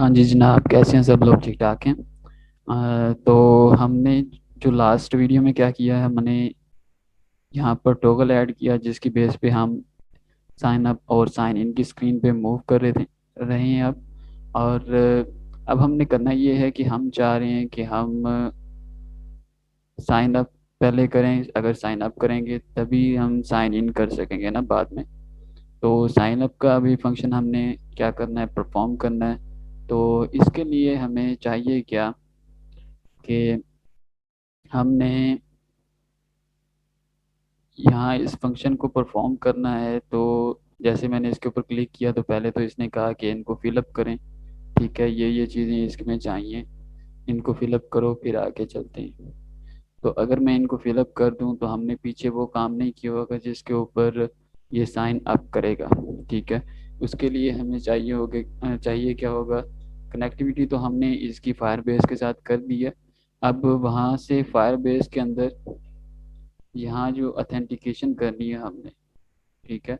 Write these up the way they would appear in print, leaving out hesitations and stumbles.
हाँ जी जनाब, कैसे हैं सब लोग? ठीक ठाक हैं। तो हमने जो लास्ट वीडियो में क्या किया है, हमने यहाँ पर टॉगल ऐड किया जिसकी बेस पे हम साइन अप और साइन इन की स्क्रीन पे मूव कर रहे हैं अब। और अब हमने करना ये है कि हम चाह रहे हैं कि हम साइन अप पहले करें। अगर साइन अप करेंगे तभी हम साइन इन कर सकेंगे ना बाद में। तो साइन अप का अभी फंक्शन हमने क्या करना है, परफॉर्म करना है। तो इसके लिए हमें चाहिए क्या कि हमने यहाँ इस फंक्शन को परफॉर्म करना है। तो जैसे मैंने इसके ऊपर क्लिक किया तो पहले तो इसने कहा कि इनको फिलअप करें। ठीक है, ये चीज़ें इसमें चाहिए, इनको फिलअप करो फिर आगे चलते हैं। तो अगर मैं इनको फिलअप कर दूं तो हमने पीछे वो काम नहीं किया होगा जिसके ऊपर ये साइन अप करेगा। ठीक है, उसके लिए हमें चाहिए क्या होगा। कनेक्टिविटी तो हमने इसकी फायरबेस के साथ कर दी है। अब वहाँ से फायरबेस के अंदर यहाँ जो अथेंटिकेशन करनी है हमने। ठीक है,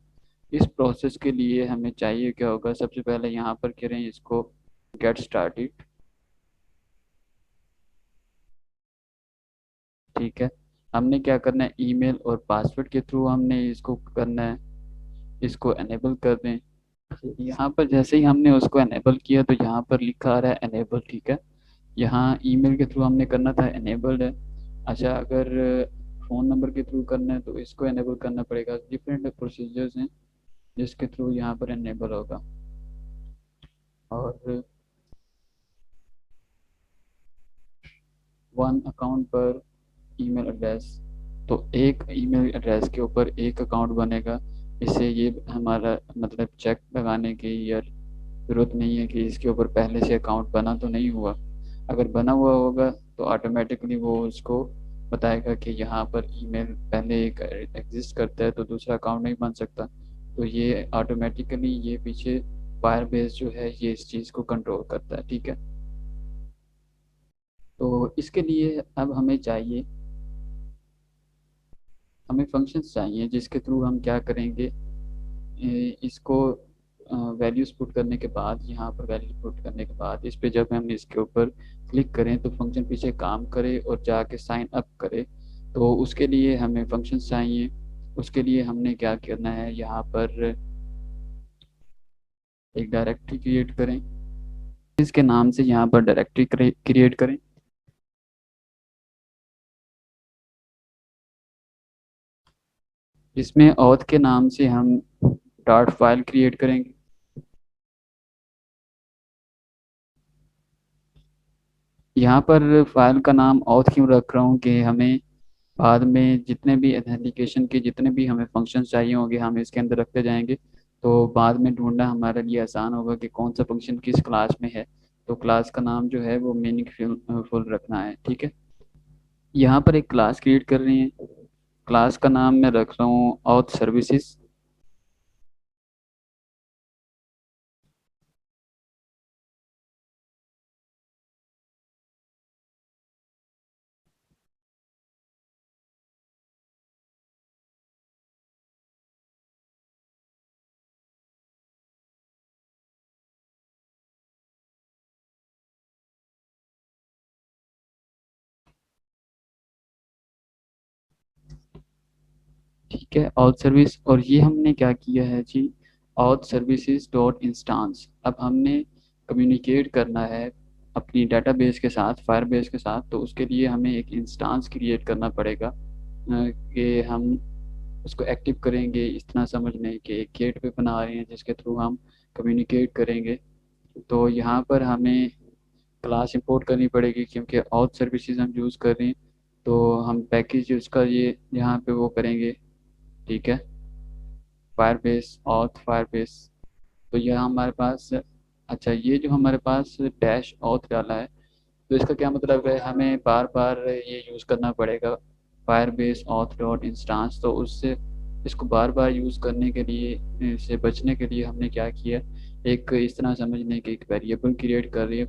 इस प्रोसेस के लिए हमें चाहिए क्या होगा। सबसे पहले यहाँ पर करें इसको गेट स्टार्टेड। ठीक है, हमने क्या करना है, ईमेल और पासवर्ड के थ्रू हमने इसको करना है। इसको एनेबल कर दें। यहाँ पर जैसे ही हमने उसको एनेबल किया तो यहाँ पर लिखा आ रहा है एनेबल। ठीक है, यहाँ ईमेल के थ्रू हमने करना था, एनेबल्ड है। अच्छा, अगर फ़ोन नंबर के थ्रू करना है तो इसको एनेबल करना पड़ेगा। डिफरेंट प्रोसीजर्स हैं जिसके थ्रू यहाँ पर एनेबल होगा। और वन अकाउंट पर ईमेल एड्रेस, तो एक ईमेल एड्रेस के ऊपर एक अकाउंट बनेगा। इससे ये हमारा मतलब चेक लगाने की या ज़रूरत नहीं है कि इसके ऊपर पहले से अकाउंट बना तो नहीं हुआ। अगर बना हुआ होगा तो ऑटोमेटिकली वो उसको बताएगा कि यहाँ पर ईमेल पहले एक एग्जिस्ट करता है तो दूसरा अकाउंट नहीं बन सकता। तो ये ऑटोमेटिकली ये पीछे फायरबेस जो है ये इस चीज़ को कंट्रोल करता है। ठीक है, तो इसके लिए अब हमें फंक्शंस चाहिए जिसके थ्रू हम क्या करेंगे, इसको वैल्यूज पुट करने के बाद, यहाँ पर वैल्यू पुट करने के बाद इस पे जब हम इसके ऊपर क्लिक करें तो फंक्शन पीछे काम करे और जाके साइन अप करे। तो उसके लिए हमें फंक्शंस चाहिए। उसके लिए हमने क्या करना है, यहाँ पर एक डायरेक्टरी क्रिएट करें। इसके नाम से यहाँ पर डायरेक्टरी क्रिएट करें। इसमें auth के नाम से हम डॉट फाइल क्रिएट करेंगे। यहाँ पर फाइल का ऑथ क्यों रख रहा हूँ कि हमें बाद में जितने भी ऑथेंटिकेशन के जितने भी हमें फंक्शन चाहिए होंगे हम इसके अंदर रखते जाएंगे। तो बाद में ढूंढना हमारे लिए आसान होगा कि कौन सा फंक्शन किस क्लास में है। तो क्लास का नाम जो है वो मीनिंगफुल फुल रखना है। ठीक है, यहाँ पर एक क्लास क्रिएट कर रही है। क्लास का नाम मैं रख रहा हूँ ऑथ सर्विसेज। ठीक है, ऑथ सर्विस, और ये हमने क्या किया है जी, ऑथ सर्विसेज डॉट इंस्टांस। अब हमने कम्युनिकेट करना है अपनी डेटाबेस के साथ, फायरबेस के साथ। तो उसके लिए हमें एक इंस्टांस क्रिएट करना पड़ेगा कि हम उसको एक्टिव करेंगे। इस तरह समझ लें कि एक गेट पे बना रहे हैं जिसके थ्रू हम कम्युनिकेट करेंगे। तो यहाँ पर हमें क्लास इंपोर्ट करनी पड़ेगी क्योंकि ऑथ सर्विसेज हम यूज़ कर रहे हैं। तो हम पैकेज उसका ये यहाँ पे वो करेंगे। ठीक है, फायरबेस ऑथ फायरबेस। तो यह हमारे पास, अच्छा ये जो हमारे पास डैश ऑथ डाला है तो इसका क्या मतलब है, हमें बार बार ये यूज़ करना पड़ेगा फायरबेस ऑथ डॉट इंस्टांस। तो उससे इसको बार बार यूज़ करने के लिए, से बचने के लिए हमने क्या किया, एक इस तरह समझने की एक वेरिएबल क्रिएट कर रही है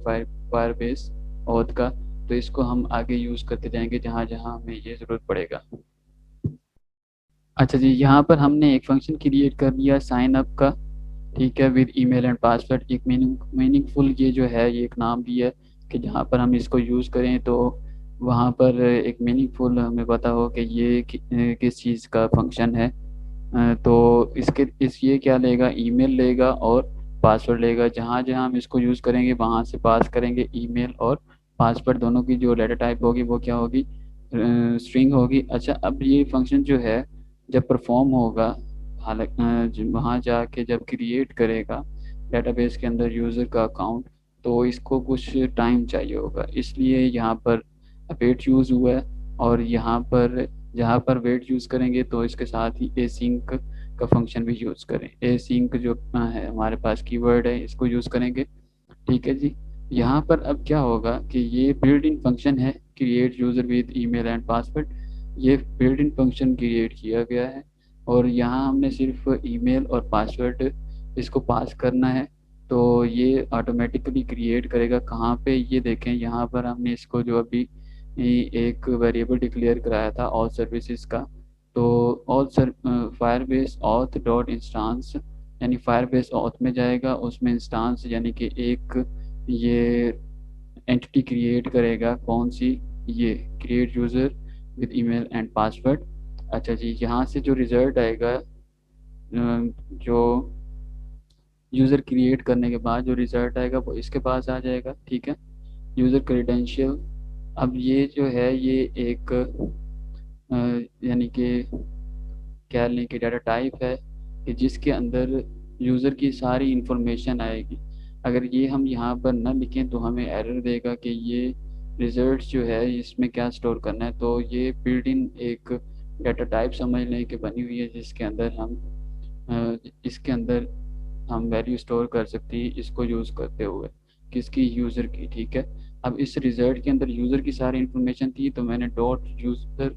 फायरबेस ऑथ का। तो इसको हम आगे यूज़ करते जाएंगे जहाँ जहाँ हमें ये ज़रूरत पड़ेगा। अच्छा जी, यहाँ पर हमने एक फंक्शन क्रिएट कर लिया साइन अप का। ठीक है, विद ईमेल एंड पासवर्ड। एक मीनिंगफुल ये जो है ये एक नाम भी है कि जहाँ पर हम इसको यूज़ करें तो वहाँ पर एक मीनिंगफुल हमें पता हो कि ये किस चीज़ का फंक्शन है। तो इसके इस ये क्या लेगा, ईमेल लेगा और पासवर्ड लेगा। जहाँ जहाँ हम इसको यूज़ करेंगे वहाँ से पास करेंगे ईमेल और पासवर्ड, दोनों की जो लेटर टाइप होगी वो क्या होगी, स्ट्रिंग होगी। अच्छा, अब ये फंक्शन जो है जब परफॉर्म होगा, हालांकि वहाँ जाके जब क्रिएट करेगा डेटाबेस के अंदर यूज़र का अकाउंट, तो इसको कुछ टाइम चाहिए होगा, इसलिए यहाँ पर वेट यूज़ हुआ है। और यहाँ पर जहाँ पर वेट यूज़ करेंगे तो इसके साथ ही एसिंक का फंक्शन भी यूज़ करें। एसिंक जो है हमारे पास कीवर्ड है, इसको यूज़ करेंगे। ठीक है जी। यहाँ पर अब क्या होगा कि ये बिल्ट इन फंक्शन है, create user with email and password. ये बिल्ट इन फंक्शन क्रिएट किया गया है और यहाँ हमने सिर्फ ईमेल और पासवर्ड इसको पास करना है, तो ये ऑटोमेटिकली क्रिएट करेगा। कहाँ पे, ये देखें यहाँ पर हमने इसको जो अभी एक वेरिएबल डिक्लेयर कराया था ऑल सर्विसेज का, तो all sir Firebase auth dot instance, यानी फायरबेस ऑथ में जाएगा, उसमें इंस्टांस यानी कि एक ये एंटिटी क्रिएट करेगा। कौन सी, ये create user with email and password. अच्छा जी, यहाँ से जो रिज़ल्ट आएगा, जो यूज़र क्रिएट करने के बाद जो रिज़ल्ट आएगा वो इसके पास आ जाएगा। ठीक है, यूज़र क्रेडेंशियल। अब ये जो है ये एक यानी कि कह लें कि डाटा टाइप है कि जिसके अंदर यूज़र की सारी इंफॉर्मेशन आएगी। अगर ये हम यहाँ पर ना लिखें तो हमें एरर देगा कि ये रिजल्ट्स जो है इसमें क्या स्टोर करना है। तो ये बिल्ट इन एक डाटा टाइप समझ लें कि बनी हुई है, जिसके अंदर हम इसके अंदर हम वैल्यू स्टोर कर सकते हैं इसको यूज़ करते हुए, किसकी, यूज़र की। ठीक है, अब इस रिजल्ट के अंदर यूज़र की सारी इन्फॉर्मेशन थी तो मैंने डॉट यूज़र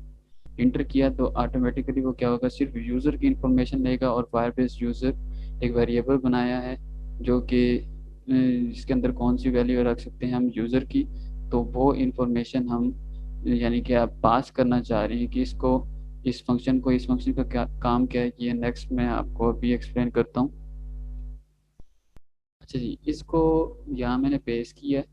इंटर किया, तो ऑटोमेटिकली वो क्या होगा, सिर्फ यूज़र की इंफॉर्मेशन लेगा। और फायरबेस यूज़र एक वेरिएबल बनाया है जो कि इसके अंदर कौन सी वैल्यू रख सकते हैं हम यूज़र की, तो वो इंफॉर्मेशन हम यानी कि आप पास करना चाह रहे हैं कि इसको, इस फंक्शन को, इस फंक्शन का क्या काम क्या है, ये नेक्स्ट मैं आपको अभी एक्सप्लेन करता हूँ। अच्छा जी, इसको यहाँ मैंने पेश किया है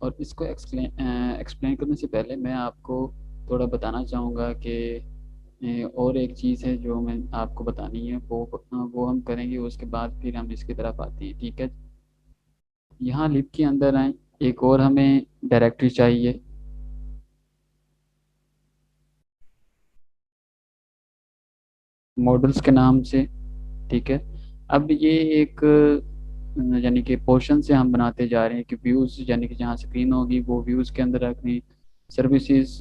और इसको एक्सप्लेन एक्सप्लेन करने से पहले मैं आपको थोड़ा बताना चाहूँगा कि और एक चीज़ है जो मैं आपको बतानी है, वो हम करेंगे, उसके बाद फिर हम इसकी तरफ आते हैं। ठीक है, यहाँ लिब के अंदर आए, एक और हमें डायरेक्टरी चाहिए मॉडल्स के नाम से। ठीक है, अब ये एक यानी कि पोर्शन से हम बनाते जा रहे हैं कि व्यूज़ यानी कि जहाँ स्क्रीन होगी वो व्यूज़ के अंदर रखनी, सर्विसेज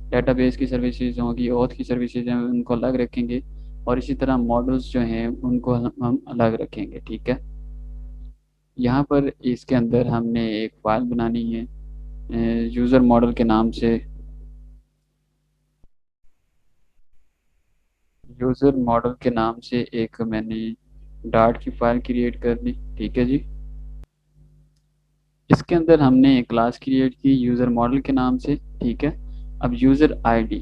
डेटाबेस की सर्विसेज होंगी, ऑथ की सर्विसेज हैं उनको अलग रखेंगे, और इसी तरह मॉडल्स जो हैं उनको हम अलग रखेंगे। ठीक है, यहाँ पर इसके अंदर हमने एक फाइल बनानी है यूज़र मॉडल के नाम से। यूज़र मॉडल के नाम से एक मैंने डार्ट की फाइल क्रिएट कर ली। ठीक है जी, इसके अंदर हमने एक क्लास क्रिएट की यूज़र मॉडल के नाम से। ठीक है, अब यूज़र आईडी,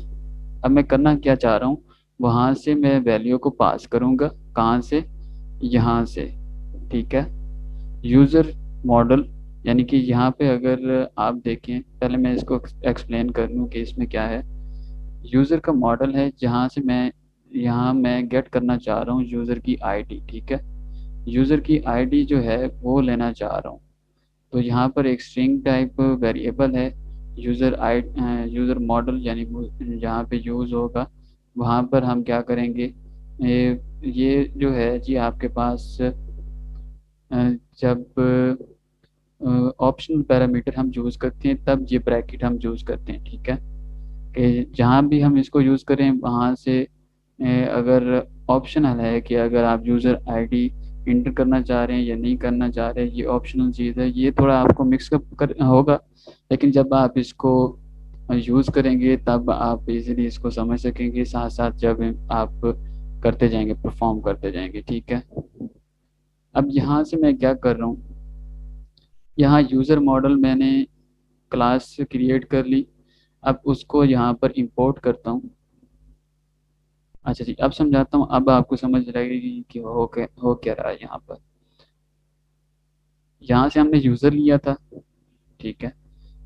अब मैं करना क्या चाह रहा हूँ, वहाँ से मैं वैल्यू को पास करूँगा। कहाँ से, यहाँ से। ठीक है, यूज़र मॉडल यानी कि यहाँ पे अगर आप देखें, पहले मैं इसको एक्सप्लेन कर लूँ कि इसमें क्या है। यूज़र का मॉडल है जहाँ से मैं, यहाँ मैं गेट करना चाह रहा हूँ यूज़र की आईडी। ठीक है, यूज़र की आईडी जो है वो लेना चाह रहा हूँ, तो यहाँ पर एक स्ट्रिंग टाइप वेरिएबल है यूज़र मॉडल, यानी जहाँ पे यूज़ होगा वहाँ पर हम क्या करेंगे, ये जो है जी आपके पास जब ऑप्शनल पैरामीटर हम यूज़ करते हैं तब ये ब्रैकेट हम यूज़ करते हैं। ठीक है, कि जहाँ भी हम इसको यूज़ करें वहाँ से अगर ऑप्शनल है कि अगर आप यूज़र आईडी इंटर करना चाह रहे हैं या नहीं करना चाह रहे हैं, ये ऑप्शनल चीज़ है, ये थोड़ा आपको मिक्सअप कर होगा, लेकिन जब आप इसको यूज़ करेंगे तब आप इजीली इसको समझ सकेंगे, साथ साथ जब आप करते जाएंगे, परफॉर्म करते जाएंगे। ठीक है, अब यहाँ से मैं क्या कर रहा हूँ, यहाँ यूज़र मॉडल मैंने क्लास क्रिएट कर ली, अब उसको यहाँ पर इंपोर्ट करता हूँ। अच्छा जी, अब समझाता हूँ, अब आपको समझ लगेगी कि हो क्या रहा है यहाँ पर। यहाँ से हमने यूज़र लिया था, ठीक है।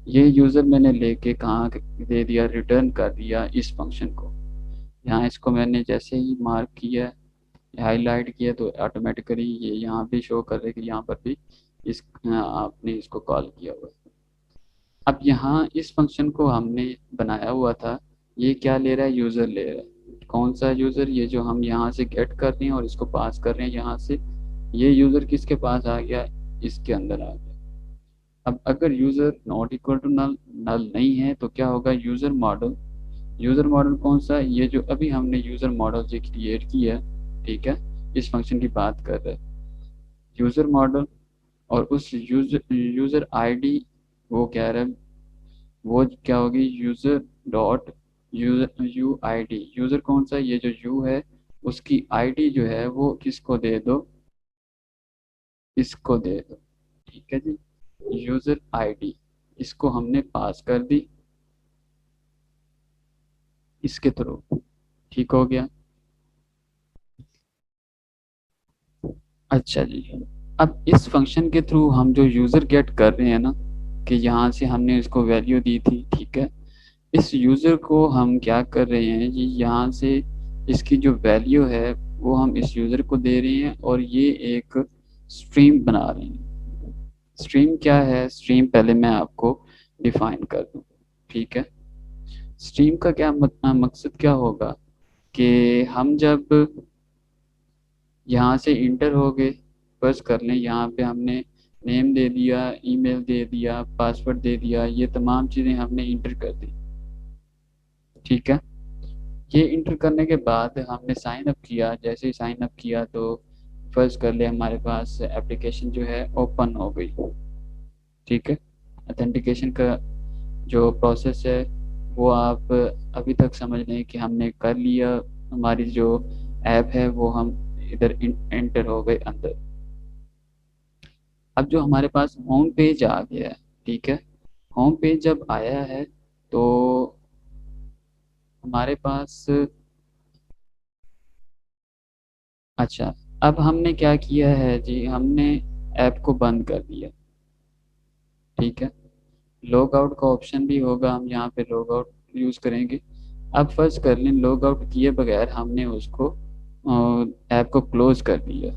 ये यूज़र मैंने लेके कहाँ दे दिया, रिटर्न कर दिया इस फंक्शन को। यहाँ इसको मैंने जैसे ही मार्क किया, हाईलाइट किया, तो ऑटोमेटिकली ये यहाँ भी शो कर रहा है कि यहाँ पर भी आपने इसको कॉल किया हुआ है। अब यहाँ इस फंक्शन को हमने बनाया हुआ था, ये क्या ले रहा है, यूज़र ले रहा है। कौन सा यूज़र, ये जो हम यहाँ से गेट कर रहे हैं और इसको पास कर रहे हैं यहाँ से, ये यूज़र किसके पास आ गया, इसके अंदर आ गया। अब अगर user not equal to null, null नहीं है, तो क्या होगा, यूज़र मॉडल। यूज़र मॉडल कौन सा, ये जो अभी हमने यूज़र मॉडल जो क्रिएट किया, ठीक है, इस फंक्शन की बात कर रहे हैं यूज़र मॉडल। और उस यूज़र आईडी, वो कह रहा है, वो क्या होगी, user dot user you I D. User कौन सा, ये जो यू है, उसकी आईडी जो है वो किसको दे दो, इसको दे दो, ठीक है जी। यूज़र आईडी इसको हमने पास कर दी इसके थ्रू, ठीक हो गया। अच्छा जी, अब इस फंक्शन के थ्रू हम जो यूज़र गेट कर रहे हैं ना, कि यहाँ से हमने इसको वैल्यू दी थी, ठीक है। इस यूज़र को हम क्या कर रहे हैं जी, यहाँ से इसकी जो वैल्यू है वो हम इस यूज़र को दे रहे हैं, और ये एक स्ट्रीम बना रहे हैं। स्ट्रीम क्या है, स्ट्रीम पहले मैं आपको डिफाइन कर दूँ, ठीक है। स्ट्रीम का क्या मकसद क्या होगा, कि हम जब यहाँ से इंटर हो गए, बस कर लें, यहाँ पे हमने नेम दे दिया, ईमेल दे दिया, पासवर्ड दे दिया, ये तमाम चीज़ें हमने इंटर कर दी, ठीक है। ये इंटर करने के बाद हमने साइन अप किया, जैसे ही साइन अप किया तो फर्स्ट कर ले हमारे पास एप्लीकेशन जो है ओपन हो गई, ठीक है। ऑथेंटिकेशन का जो प्रोसेस है वो आप अभी तक समझ लें कि हमने कर लिया। हमारी जो ऐप है वो हम इधर एंटर हो गए अंदर। अब जो हमारे पास होम पेज आ गया है, ठीक है। होम पेज जब आया है तो हमारे पास, अच्छा, अब हमने क्या किया है जी, हमने ऐप को बंद कर दिया, ठीक है। लॉग आउट का ऑप्शन भी होगा, हम यहाँ पे लॉग आउट यूज़ करेंगे। अब फर्स्ट कर लें, लॉग आउट किए बगैर हमने उसको ऐप को क्लोज कर दिया,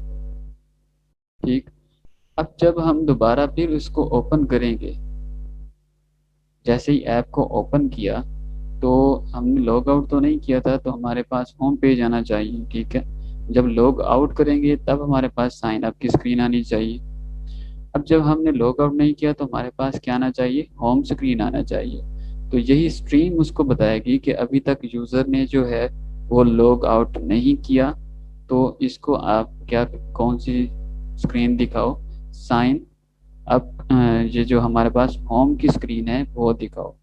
ठीक। अब जब हम दोबारा फिर उसको ओपन करेंगे, जैसे ही ऐप को ओपन किया, तो हमने लॉग आउट तो नहीं किया था, तो हमारे पास होम पेज आना चाहिए, ठीक है। जब लॉग आउट करेंगे तब हमारे पास साइन अप की स्क्रीन आनी चाहिए। अब जब हमने लॉग आउट नहीं किया तो हमारे पास क्या आना चाहिए, होम स्क्रीन आना चाहिए। तो यही स्ट्रीम उसको बताएगी कि अभी तक यूज़र ने जो है वो लॉग आउट नहीं किया, तो इसको आप क्या, कौन सी स्क्रीन दिखाओ, साइन अप, ये जो हमारे पास होम की स्क्रीन है वो दिखाओ,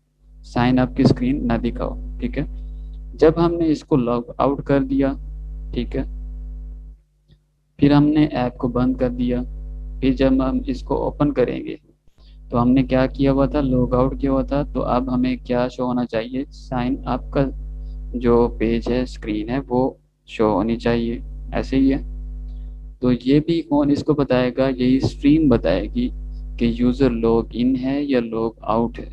साइन अप की स्क्रीन ना दिखाओ, ठीक है। जब हमने इसको लॉग आउट कर दिया, ठीक है, फिर हमने ऐप को बंद कर दिया, फिर जब हम इसको ओपन करेंगे तो हमने क्या किया हुआ था, लॉग आउट किया हुआ था, तो अब हमें क्या शो होना चाहिए, साइन अप का जो पेज है, स्क्रीन है, वो शो होनी चाहिए, ऐसे ही है। तो ये भी कौन इसको बताएगा, यही स्ट्रीम बताएगी कि यूज़र लॉग इन है या लॉग आउट है,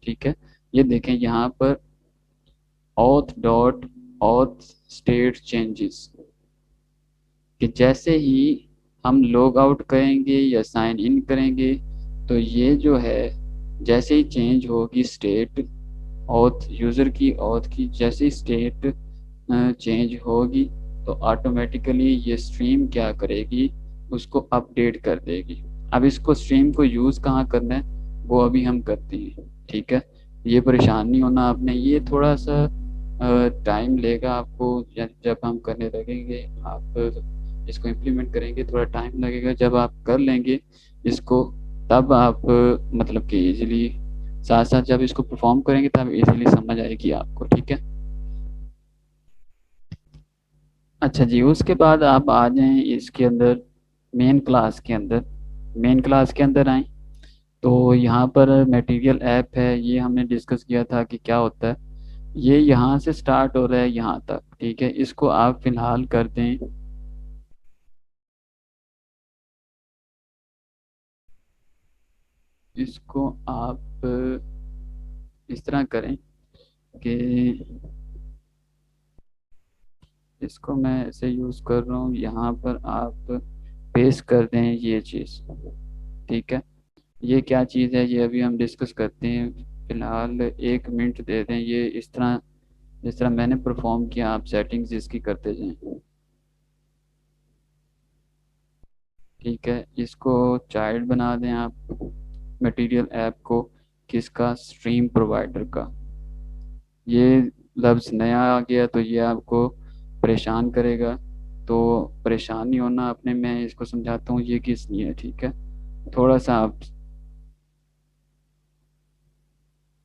ठीक है। ये देखें यहाँ पर auth dot auth state changes, कि जैसे ही हम लॉग आउट करेंगे या साइन इन करेंगे, तो ये जो है जैसे ही चेंज होगी स्टेट, ऑथ यूज़र की ऑथ की जैसे ही स्टेट चेंज होगी, तो ऑटोमेटिकली ये स्ट्रीम क्या करेगी, उसको अपडेट कर देगी। अब इसको स्ट्रीम को यूज़ कहाँ करना है वो अभी हम करते हैं, ठीक है। ये परेशान नहीं होना आपने, ये थोड़ा सा टाइम लेगा आपको, जब हम करने लगेंगे, आप इसको इम्प्लीमेंट करेंगे, थोड़ा टाइम लगेगा। जब आप कर लेंगे इसको, तब आप मतलब कि इजीली, साथ साथ जब इसको परफॉर्म करेंगे तब इजीली समझ आएगी आपको, ठीक है। अच्छा जी, उसके बाद आप आ जाएं इसके अंदर, मेन क्लास के अंदर। मेन क्लास के अंदर आएं तो यहाँ पर मटेरियल ऐप है, ये हमने डिस्कस किया था कि क्या होता है। ये यहाँ से स्टार्ट हो रहा है यहाँ तक, ठीक है। इसको आप फिलहाल कर दें, इसको आप इस तरह करें कि इसको मैं ऐसे यूज़ कर रहा हूँ, यहाँ पर आप पेस्ट कर दें ये चीज़, ठीक है। ये क्या चीज़ है ये अभी हम डिस्कस करते हैं, फिलहाल 1 मिनट दे दें। ये इस तरह, जिस तरह मैंने परफॉर्म किया, आप सेटिंग्स इसकी करते जाएं, ठीक है। इसको चाइल्ड बना दें आप, मटेरियल ऐप को, किसका, स्ट्रीम प्रोवाइडर का। ये लफ्ज़ नया आ गया तो ये आपको परेशान करेगा, तो परेशान नहीं होना आपने, मैं इसको समझाता हूँ ये किस लिए है, ठीक है। थोड़ा सा आप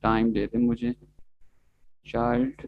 टाइम दे दें मुझे। चाइल्ड,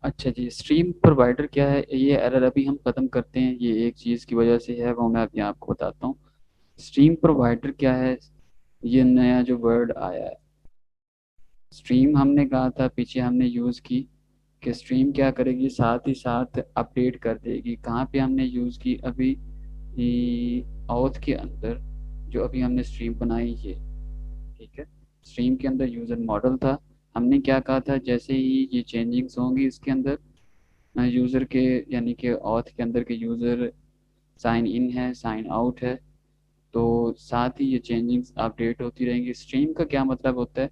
अच्छा जी, स्ट्रीम प्रोवाइडर क्या है, ये एरर अभी हम ख़त्म करते हैं, ये एक चीज़ की वजह से है, वो मैं अभी आपको बताता हूँ। स्ट्रीम प्रोवाइडर क्या है, ये नया जो वर्ड आया है। स्ट्रीम हमने कहा था, पीछे हमने यूज़ की कि स्ट्रीम क्या करेगी, साथ ही साथ अपडेट कर देगी। कहाँ पे हमने यूज़ की अभी, ऑथ के अंदर, जो अभी हमने स्ट्रीम बनाई ये, ठीक है। स्ट्रीम के अंदर यूज़र मॉडल था, हमने क्या कहा था, जैसे ही ये चेंजिंग्स होंगी इसके अंदर, यूज़र के, यानी कि ऑथ के अंदर के यूज़र साइन इन है, साइन आउट है, तो साथ ही ये चेंजिंग्स अपडेट होती रहेंगी। स्ट्रीम का क्या मतलब होता है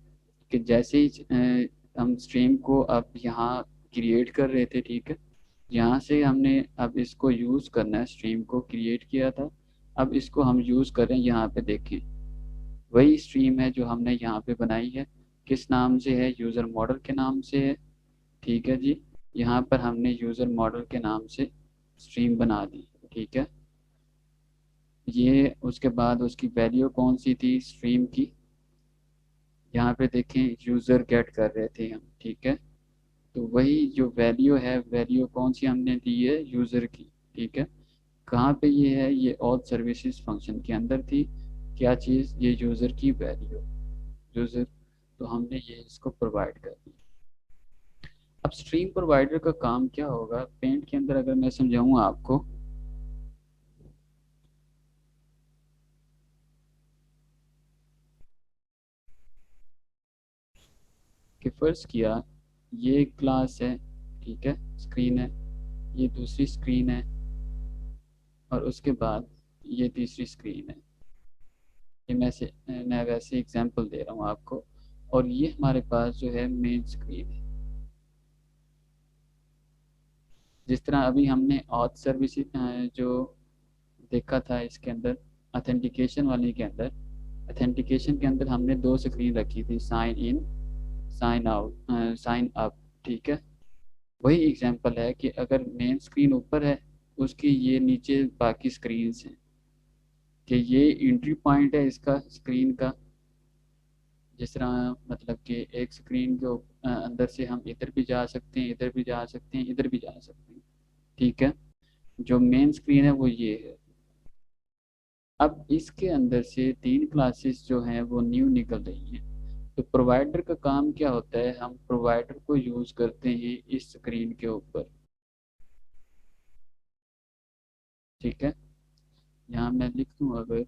कि जैसे ही हम स्ट्रीम को अब यहाँ क्रिएट कर रहे थे, ठीक है, यहाँ से हमने अब इसको यूज़ करना है, स्ट्रीम को क्रिएट किया था, अब इसको हम यूज़ करें, यहाँ पे देखें वही स्ट्रीम है जो हमने यहाँ पे बनाई है, किस नाम से है, यूज़र मॉडल के नाम से है, ठीक है जी। यहाँ पर हमने यूज़र मॉडल के नाम से स्ट्रीम बना दी, ठीक है। ये उसके बाद उसकी वैल्यू कौन सी थी स्ट्रीम की, यहाँ पे देखें यूज़र गेट कर रहे थे हम, ठीक है। तो वही जो वैल्यू है, वैल्यू कौन सी हमने दी है, यूज़र की, ठीक है। कहाँ पे ये है, ये ऑल सर्विसेज फंक्शन के अंदर थी, क्या चीज़, ये यूज़र की वैल्यू, यूज़र, तो हमने ये इसको प्रोवाइड कर दी। अब स्ट्रीम प्रोवाइडर का काम क्या होगा, पेंट के अंदर अगर मैं समझाऊँ आपको, कि फ़र्ज़ किया ये क्लास है, ठीक है, स्क्रीन है, ये दूसरी स्क्रीन है, और उसके बाद ये तीसरी स्क्रीन है। ये मैं वैसे एग्जांपल दे रहा हूँ आपको, और ये हमारे पास जो है मेन स्क्रीन है। जिस तरह अभी हमने ऑथ सर्विस जो देखा था इसके अंदर, ऑथेंटिकेशन वाले के अंदर, ऑथेंटिकेशन के अंदर हमने दो स्क्रीन रखी थी, sign in, sign out, sign up, ठीक है। वही एग्जांपल है कि अगर मेन स्क्रीन ऊपर है, उसकी ये नीचे बाकी स्क्रीन्स हैं, कि ये एंट्री पॉइंट है इसका स्क्रीन का। जिस तरह मतलब कि एक स्क्रीन के अंदर से हम इधर भी जा सकते हैं, इधर भी जा सकते हैं, इधर भी जा सकते हैं, ठीक है। जो मेन स्क्रीन है वो ये है। अब इसके अंदर से तीन क्लासेस जो हैं वो न्यू निकल रही हैं। तो प्रोवाइडर का काम क्या होता है, हम प्रोवाइडर को यूज़ करते हैं इस स्क्रीन के ऊपर, ठीक है। यहाँ मैं लिख दूँ अगर,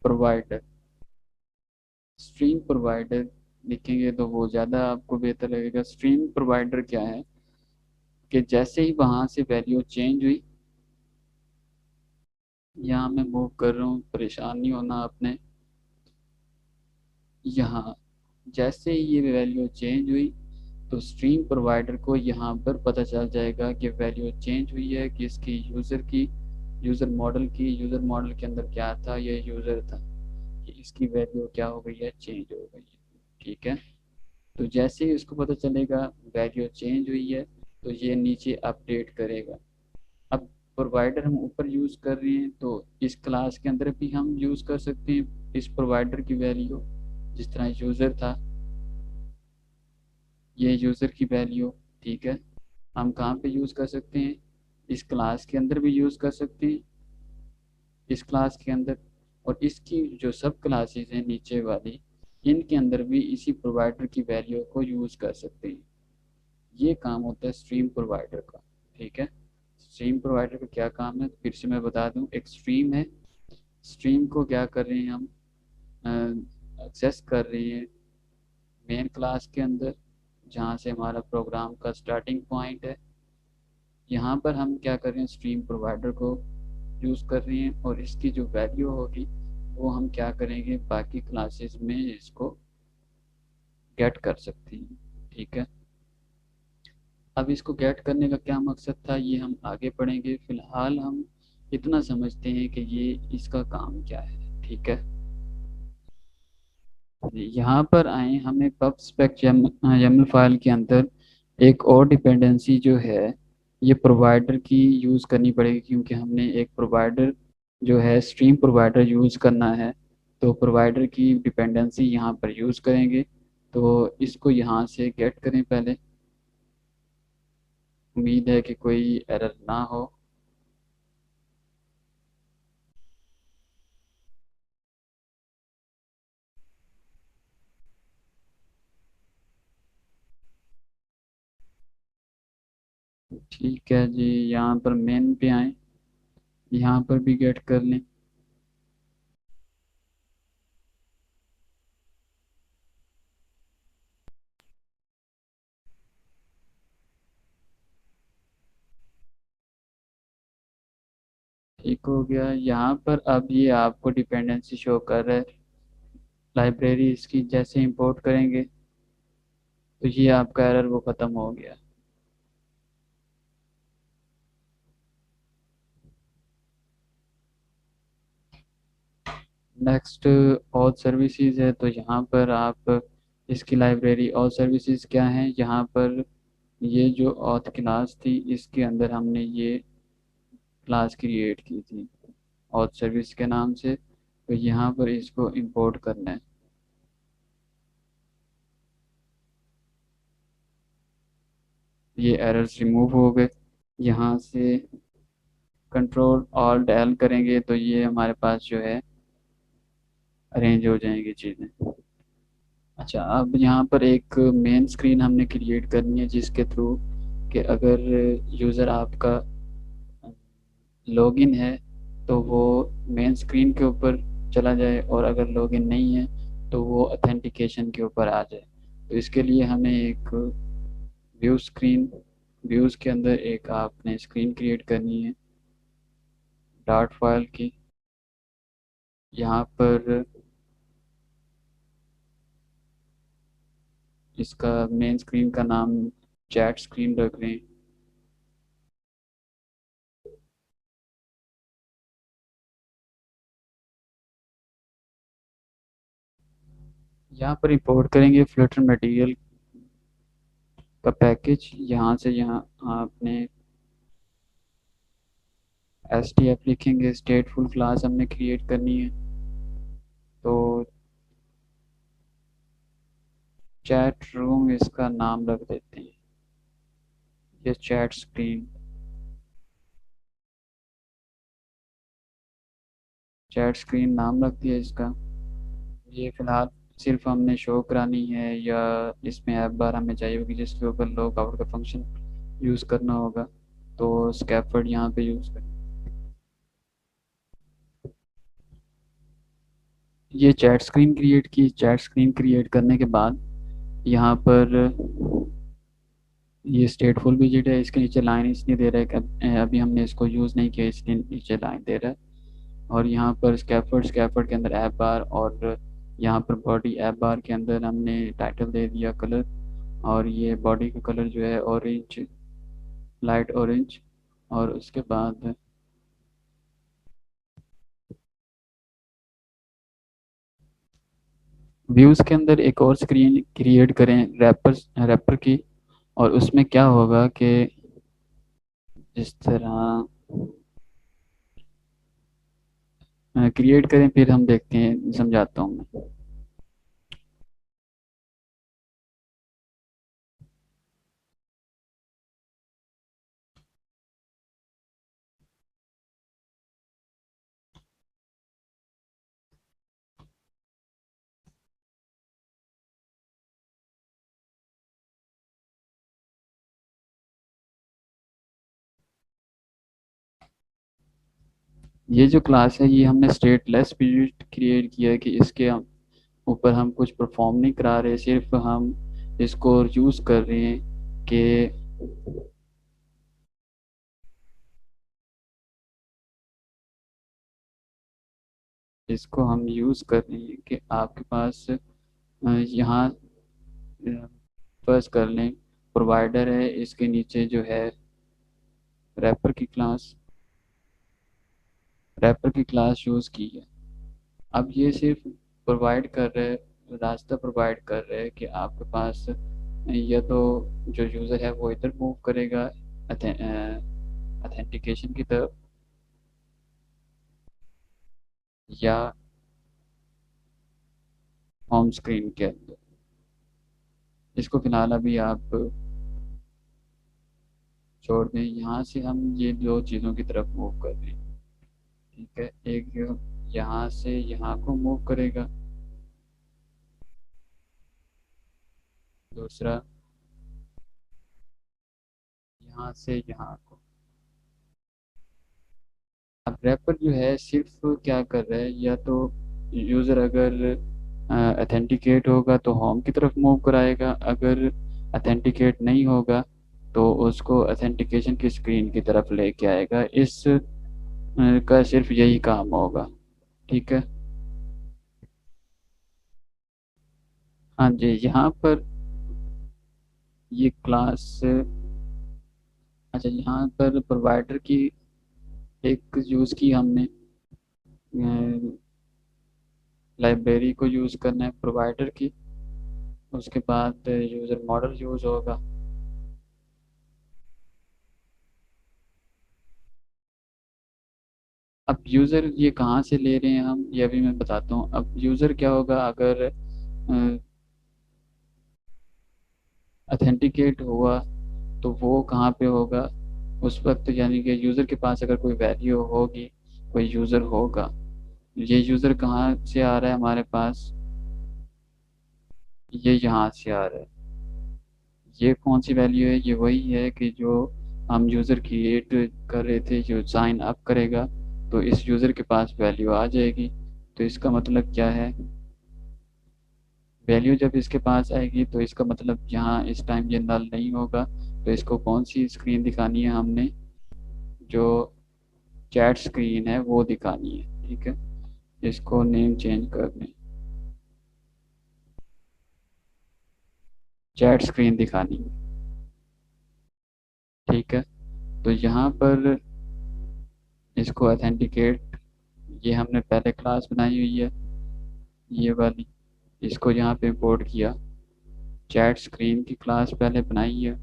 प्रोवाइडर, स्ट्रीम प्रोवाइडर लिखेंगे तो वो ज़्यादा आपको बेहतर लगेगा। स्ट्रीम प्रोवाइडर क्या है कि जैसे ही वहाँ से वैल्यू चेंज हुई, यहाँ मैं मूव कर रहा हूँ, परेशान नहीं होना आपने। यहाँ जैसे ही ये वैल्यू चेंज हुई तो स्ट्रीम प्रोवाइडर को यहाँ पर पता चल जाएगा कि वैल्यू चेंज हुई है, कि इसकी यूज़र की, यूज़र मॉडल की, यूज़र मॉडल के अंदर क्या था, ये यूज़र था, कि इसकी वैल्यू क्या हो गई है, चेंज हो गई है। ठीक है, तो जैसे ही उसको पता चलेगा वैल्यू चेंज हुई है तो ये नीचे अपडेट करेगा। अब प्रोवाइडर हम ऊपर यूज़ कर रहे हैं तो इस क्लास के अंदर भी हम यूज़ कर सकते हैं इस प्रोवाइडर की वैल्यू। जिस तरह यूज़र था, ये यूज़र की वैल्यू, ठीक है, हम कहाँ पे यूज़ कर सकते हैं, इस क्लास के अंदर भी यूज़ कर सकते हैं, इस क्लास के अंदर, और इसकी जो सब क्लासेस हैं नीचे वाली, इनके अंदर भी इसी प्रोवाइडर की वैल्यू को यूज़ कर सकते हैं। ये काम होता है स्ट्रीम प्रोवाइडर का। ठीक है, स्ट्रीम प्रोवाइडर का क्या काम है फिर से मैं बता दूं। एक स्ट्रीम है, स्ट्रीम को क्या कर रहे हैं हम, एक्सेस कर रहे हैं मेन क्लास के अंदर, जहाँ से हमारा प्रोग्राम का स्टार्टिंग पॉइंट है। यहाँ पर हम क्या कर रहे हैं, स्ट्रीम प्रोवाइडर को यूज़ कर रहे हैं, और इसकी जो वैल्यू होगी वो हम क्या करेंगे, बाकी क्लासेस में इसको गेट कर सकते हैं। ठीक है, अब इसको गेट करने का क्या मकसद था ये हम आगे पढ़ेंगे, फिलहाल हम इतना समझते हैं कि ये इसका काम क्या है। ठीक है, यहाँ पर आए, हमें पब स्पेक YAML फाइल के अंदर एक और डिपेंडेंसी जो है ये प्रोवाइडर की यूज़ करनी पड़ेगी, क्योंकि हमने एक प्रोवाइडर जो है स्ट्रीम प्रोवाइडर यूज़ करना है। तो प्रोवाइडर की डिपेंडेंसी यहाँ पर यूज़ करेंगे, तो इसको यहाँ से गेट करें पहले। उम्मीद है कि कोई एरर ना हो। ठीक है जी, यहाँ पर मेन पे आए, यहाँ पर भी गेट कर लें। ठीक हो गया, यहाँ पर अब ये आपको डिपेंडेंसी शो कर रहा है। लाइब्रेरी इसकी जैसे इंपोर्ट करेंगे तो ये आपका एरर वो ख़त्म हो गया। नेक्स्ट ऑल सर्विसेज है, तो यहाँ पर आप इसकी लाइब्रेरी ऑल सर्विसेज क्या है, यहाँ पर ये जो ऑथ क्लास थी इसके अंदर हमने ये क्लास क्रिएट की थी ऑथ सर्विस के नाम से, तो यहाँ पर इसको इंपोर्ट करना है। ये एरर्स रिमूव हो गए। यहाँ से कंट्रोल ऑल्ट एल करेंगे तो ये हमारे पास जो है अरेंज हो जाएंगी चीज़ें। अच्छा, अब यहाँ पर एक मेन स्क्रीन हमने क्रिएट करनी है जिसके थ्रू कि अगर यूज़र आपका लॉगिन है तो वो मेन स्क्रीन के ऊपर चला जाए, और अगर लॉगिन नहीं है तो वो ऑथेंटिकेशन के ऊपर आ जाए। तो इसके लिए हमें एक व्यू स्क्रीन, व्यूज़ के अंदर एक आपने स्क्रीन क्रिएट करनी है डॉट फाइल की। यहाँ पर इसका मेन स्क्रीन का नाम चैट स्क्रीन रख लें। यहाँ पर इंपोर्ट करेंगे फ्लटर मटेरियल का पैकेज, यहाँ से यहाँ आपने एस टी एफ लिखेंगे, स्टेटफुल क्लास हमने क्रिएट करनी है। तो चैट रूम इसका नाम रख देते हैं, ये चैट स्क्रीन, चैट स्क्रीन नाम रख दिया इसका। ये फिलहाल सिर्फ हमने शो करानी है, या इसमें ऐप बार हमें चाहिए होगी जिसके ऊपर लॉग आउट का फंक्शन यूज़ करना होगा, तो स्कैफर्ड यहाँ पे यूज़ करें। ये चैट स्क्रीन क्रिएट की। चैट स्क्रीन क्रिएट करने के बाद यहाँ पर ये स्टेटफुल विजिट है, इसके नीचे लाइन इसलिए दे रहा है कि अभी हमने इसको यूज़ नहीं किया, इसलिए नीचे लाइन दे रहा है। और यहाँ पर स्कैफर्ड, स्कैफर्ड के अंदर ऐप बार, और यहाँ पर बॉडी ऐप बार के अंदर हमने टाइटल दे दिया कलर, और ये बॉडी का कलर जो है ऑरेंज, लाइट ऑरेंज। और उसके बाद व्यूज़ के अंदर एक और स्क्रीन क्रिएट करें रैपर, रैपर की। और उसमें क्या होगा कि जिस तरह क्रिएट करें, फिर हम देखते हैं, समझाता हूँ मैं। ये जो क्लास है ये हमने स्टेटलेस पीरियड क्रिएट किया है कि इसके हम ऊपर हम कुछ परफॉर्म नहीं करा रहे, सिर्फ हम इसको यूज़ कर रहे हैं कि इसको हम यूज़ कर रहे हैं कि आपके पास यहाँ फर्स्ट कर लें प्रोवाइडर है, इसके नीचे जो है रैपर की क्लास, रैपर की क्लास यूज़ की है। अब ये सिर्फ प्रोवाइड कर रहे, रास्ता प्रोवाइड कर रहे हैं कि आपके पास या तो जो यूज़र है वो इधर मूव करेगा अथेंटिकेशन की तरफ, या होम स्क्रीन के अंदर। इसको फिलहाल अभी आप छोड़ दें, यहाँ से हम ये दो चीज़ों की तरफ मूव कर रहे हैं। ठीक है, एक यहाँ से यहाँ को मूव करेगा, दूसरा यहाँ से यहाँ को। अब रैपर जो है सिर्फ क्या कर रहा है, या तो यूज़र अगर अथेंटिकेट होगा तो होम की तरफ मूव कराएगा, अगर अथेंटिकेट नहीं होगा तो उसको अथेंटिकेशन की स्क्रीन की तरफ लेके आएगा। इस का सिर्फ यही काम होगा। ठीक है। हाँ जी, यहाँ पर ये क्लास, अच्छा यहाँ पर प्रोवाइडर की एक यूज़ की हमने, लाइब्रेरी को यूज़ करना है प्रोवाइडर की, उसके बाद यूज़र मॉडल यूज़ होगा। अब यूज़र ये कहाँ से ले रहे हैं हम, ये अभी मैं बताता हूँ। अब यूज़र क्या होगा, अगर अथेंटिकेट हुआ तो वो कहाँ पे होगा उस वक्त, यानी कि यूज़र के पास अगर कोई वैल्यू होगी, कोई यूज़र होगा, ये यूज़र कहाँ से आ रहा है हमारे पास, ये यहाँ से आ रहा है। ये कौन सी वैल्यू है, ये वही है कि जो हम यूज़र क्रिएट कर रहे थे, जो साइन अप करेगा तो इस यूज़र के पास वैल्यू आ जाएगी। तो इसका मतलब क्या है, वैल्यू जब इसके पास आएगी तो इसका मतलब यहाँ इस टाइम ये नल नहीं होगा। तो इसको कौन सी स्क्रीन दिखानी है हमने, जो चैट स्क्रीन है वो दिखानी है। ठीक है, इसको नेम चेंज कर दें, चैट स्क्रीन दिखानी है। ठीक है, तो यहाँ पर इसको अथेंटिकेट, ये हमने पहले क्लास बनाई हुई है ये वाली, इसको यहाँ पे इंपोर्ट किया। चैट स्क्रीन की क्लास पहले बनाई है,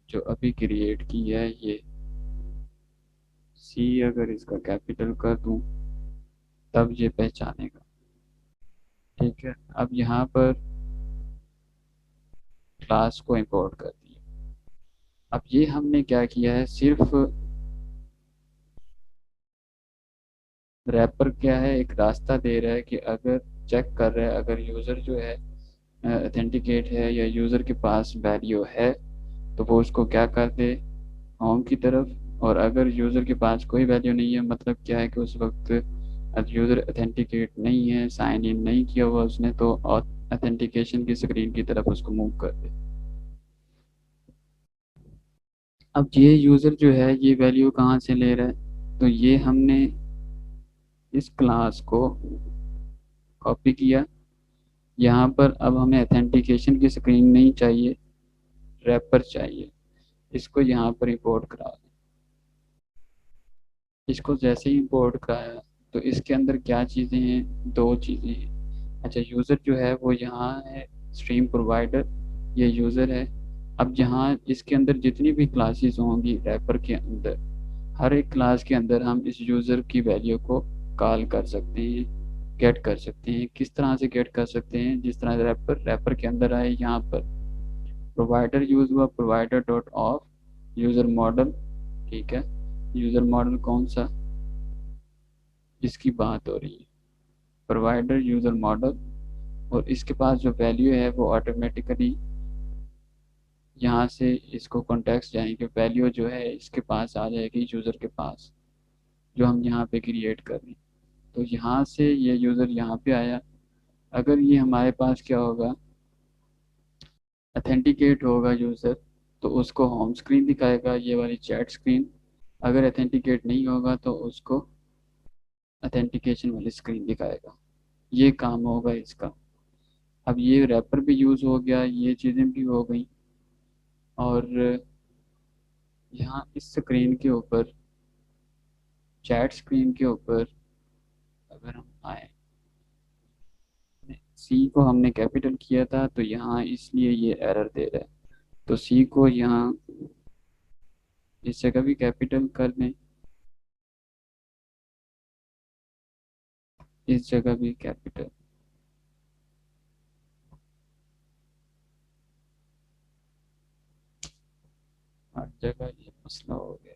जो अभी क्रिएट की है ये सी, अगर इसका कैपिटल कर दूँ तब ये पहचानेगा। ठीक है, अब यहाँ पर क्लास को इंपोर्ट कर दिया। अब ये हमने क्या किया है, सिर्फ रैपर क्या है, एक रास्ता दे रहा है कि अगर चेक कर रहा है, अगर यूज़र जो है ऑथेंटिकेट है या यूज़र के पास वैल्यू है तो वो उसको क्या कर दे, होम की तरफ। और अगर यूज़र के पास कोई वैल्यू नहीं है, मतलब क्या है कि उस वक्त यूज़र ऑथेंटिकेट नहीं है, साइन इन नहीं किया हुआ उसने, तो ऑथेंटिकेशन की स्क्रीन की तरफ उसको मूव कर दे। अब ये यूज़र जो है ये वैल्यू कहाँ से ले रहा है, तो ये हमने इस क्लास को कॉपी किया। यहाँ पर अब हमें ऑथेंटिकेशन की स्क्रीन नहीं चाहिए, रैपर चाहिए। इसको यहाँ पर इंपोर्ट करा दें। इसको जैसे ही इंपोर्ट कराया तो इसके अंदर क्या चीज़ें हैं, दो चीज़ें हैं। अच्छा, यूज़र जो है वो यहाँ है, स्ट्रीम प्रोवाइडर, ये यूज़र है। अब यहाँ इसके अंदर जितनी भी क्लासेस होंगी रैपर के अंदर, हर एक क्लास के अंदर हम इस यूज़र की वैल्यू को कॉल कर सकते हैं, गेट कर सकते हैं। किस तरह से गेट कर सकते हैं, जिस तरह रैपर के अंदर आए, यहाँ पर प्रोवाइडर यूज़ हुआ, provider dot of user model. ठीक है, यूज़र मॉडल कौन सा, इसकी बात हो रही है, प्रोवाइडर यूज़र मॉडल। और इसके पास जो वैल्यू है वो ऑटोमेटिकली यहाँ से इसको कॉन्टेक्स्ट जाएंगे, वैल्यू जो है इसके पास आ जाएगी यूज़र के पास, जो हम यहाँ पे क्रिएट कर रहे हैं। तो यहाँ से ये यूज़र यहाँ पे आया। अगर ये हमारे पास क्या होगा, अथेंटिकेट होगा यूज़र, तो उसको होम स्क्रीन दिखाएगा, ये वाली चैट स्क्रीन। अगर अथेंटिकेट नहीं होगा तो उसको अथेंटिकेशन वाली स्क्रीन दिखाएगा। ये काम होगा इसका। अब ये रैपर भी यूज़ हो गया, ये चीज़ें भी हो गई। और यहाँ इस स्क्रीन के ऊपर, चैट स्क्रीन के ऊपर अगर हम आए, सी को हमने कैपिटल किया था तो यहाँ इसलिए ये एरर दे रहा है। तो सी को यहाँ इस जगह भी कैपिटल कर दें, इस जगह भी कैपिटल। हर जगह ये मसला हो गया।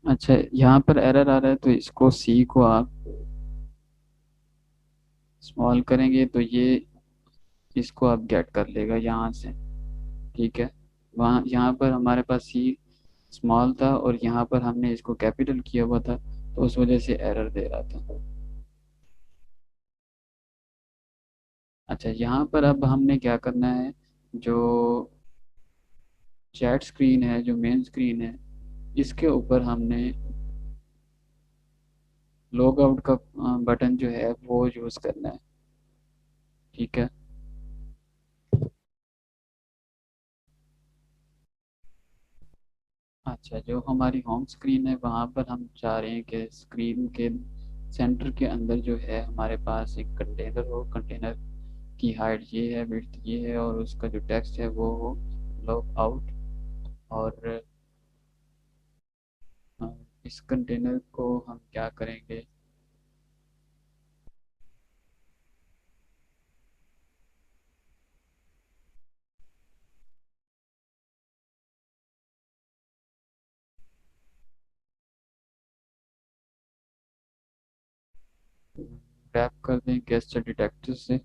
अच्छा, यहाँ पर एरर आ रहा है तो इसको सी को आप स्मॉल करेंगे तो ये इसको आप गेट कर लेगा यहाँ से। ठीक है, वहाँ यहाँ पर हमारे पास सी स्मॉल था और यहाँ पर हमने इसको कैपिटल किया हुआ था, तो उस वजह से एरर दे रहा था। अच्छा, यहाँ पर अब हमने क्या करना है, जो चैट स्क्रीन है, जो मेन स्क्रीन है, इसके ऊपर हमने लॉग आउट का बटन जो है वो यूज़ करना है। ठीक है। अच्छा, जो हमारी होम स्क्रीन है वहाँ पर हम चाह रहे हैं कि स्क्रीन के सेंटर के अंदर जो है हमारे पास एक कंटेनर हो, कंटेनर की हाइट ये है, विड्थ ये है, और उसका जो टेक्स्ट है वो हो लॉग आउट। और अ, इस कंटेनर को हम क्या करेंगे, रैप कर दें गेस्चर डिटेक्टर से।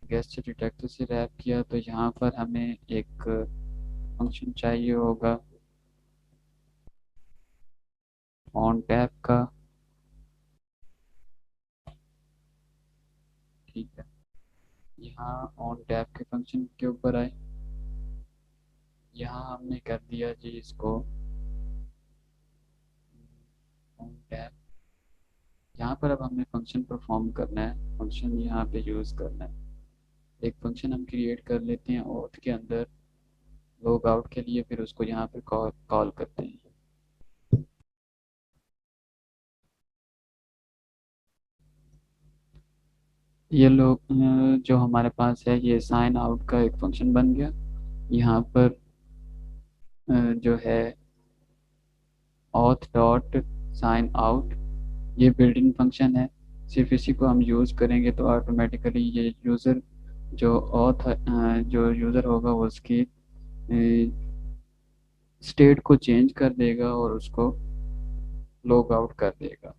गेस्ट डिटेक्टर से रैप किया तो यहाँ पर हमें एक फंक्शन चाहिए होगा ऑन टैप का। ठीक है, यहाँ ऑन टैप के फंक्शन के ऊपर आए। यहाँ हमने कर दिया जी इसको ऑन टैप। यहाँ पर अब हमें फंक्शन परफॉर्म करना है, फंक्शन यहाँ पे यूज़ करना है। एक फंक्शन हम क्रिएट कर लेते हैं ऑथ के अंदर लॉग आउट के लिए, फिर उसको यहाँ पे कॉल कॉल करते हैं। ये लोग जो हमारे पास है ये साइन आउट का एक फंक्शन बन गया। यहाँ पर जो है ऑथ डॉट साइन आउट ये बिल्ट इन फंक्शन है। सिर्फ इसी को हम यूज़ करेंगे तो ऑटोमेटिकली ये यूज़र जो ऑथ जो यूज़र होगा वो उसकी स्टेट को चेंज कर देगा और उसको लॉग आउट कर देगा।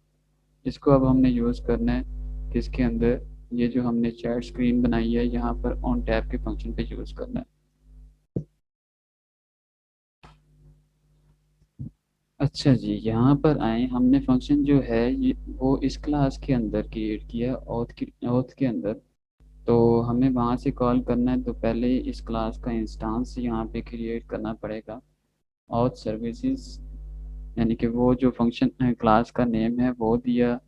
इसको अब हमने यूज़ करना है किसके अंदर, ये जो हमने चैट स्क्रीन बनाई है यहाँ पर ऑन टैप के फंक्शन पे यूज़ करना है। अच्छा जी, यहाँ पर आए, हमने फंक्शन जो है ये वो इस क्लास के अंदर क्रिएट किया ऑथ के अंदर। तो हमें वहाँ से कॉल करना है तो पहले इस क्लास का इंस्टांस यहाँ पे क्रिएट करना पड़ेगा ऑथ सर्विसेज, यानी कि वो जो फंक्शन क्लास का नेम है वो दिया।